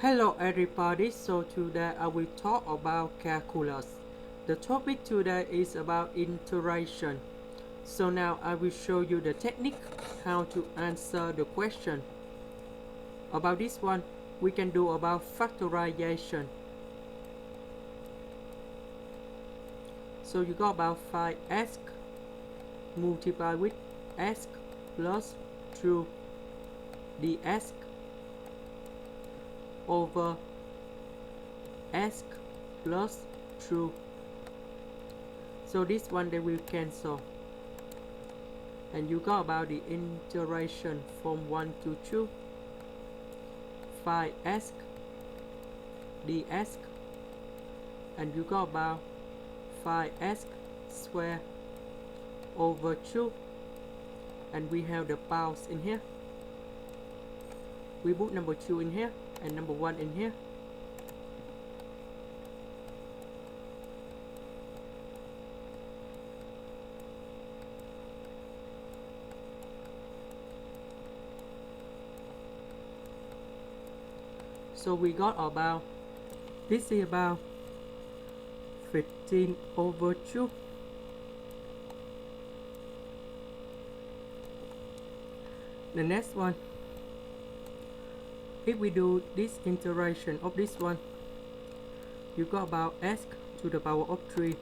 Hello everybody, so today I will talk about calculus. The topic today is about integration. So now I will show you the technique how to answer the question. About this one, we can do about factorization. So you got about 5x multiplied with x plus 2 dx over x plus 2. So this one they will cancel, and you got about the integration from 1 to 2 5x dx, and you got about 5x squared over 2, and we have the powers in here. We put number 2 in here and number 1 in here. So we got about, this is about 15 over 2. The next one, if we do this integration of this one, you got about x to the power of 3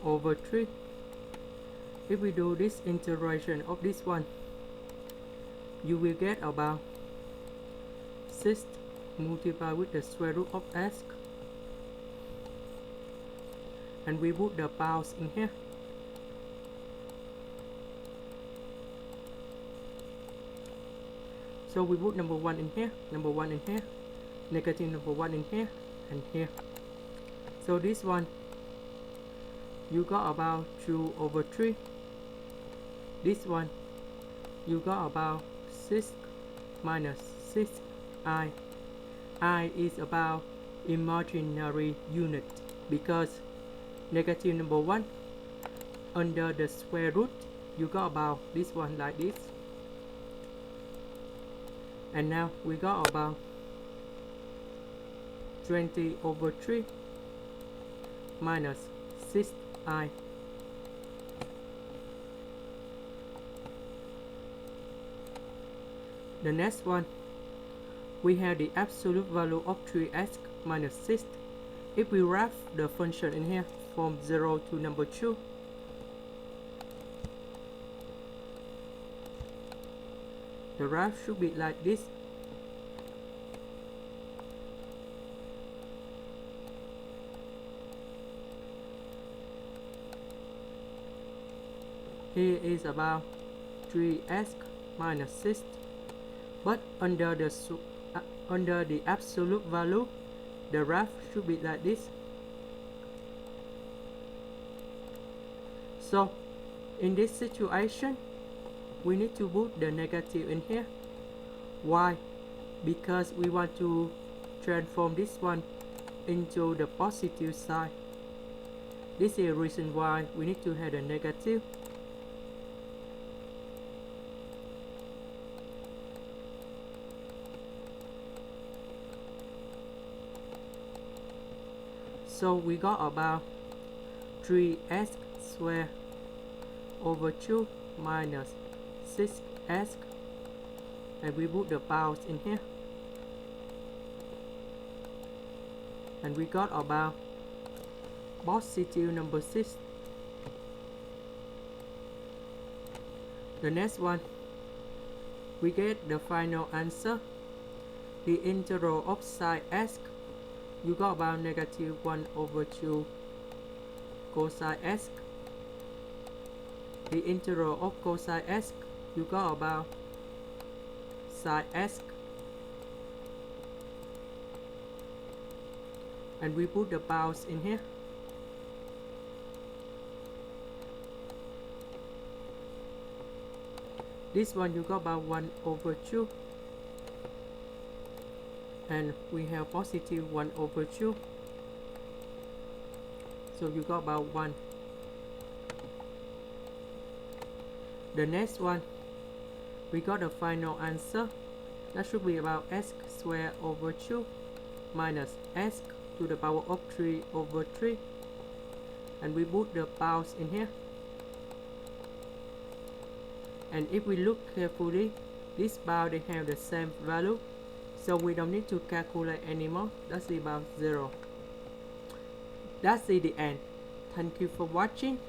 over 3. If we do this integration of this one, you will get about 6 multiplied with the square root of x, and we put the powers in here. So we put number 1 in here, number 1 in here, negative number 1 in here, and here. So this one, you got about 2 over 3. This one, you got about 6 minus 6i. I is about imaginary unit because negative number 1 under the square root, you got about this one like this. And now we got about 20 over 3 minus 6i. The next one, we have the absolute value of 3x minus 6. If we wrap the function in here from 0 to number 2, the graph should be like this. Here is about 3x minus 6, but under the absolute value, the graph should be like this. So in this situation, we need to put the negative in here. Why? Because we want to transform this one into the positive side. This is the reason why we need to have a negative. So we got about 3x squared over 2 minus 6x, and we put the powers in here, and we got about positive number 6. The next one, we get the final answer. The integral of sine x, you got about negative 1 over 2 cosine x. The integral of cosine x, you got about sine x, and we put the powers in here. This one you got about 1 over 2, and we have positive 1 over 2, so you got about 1. The next one, we got the final answer. That should be about x squared over 2 minus x to the power of 3 over 3. And we put the bounds in here. And if we look carefully, this bound they have the same value, so we don't need to calculate anymore. That's about 0. That's the end. Thank you for watching.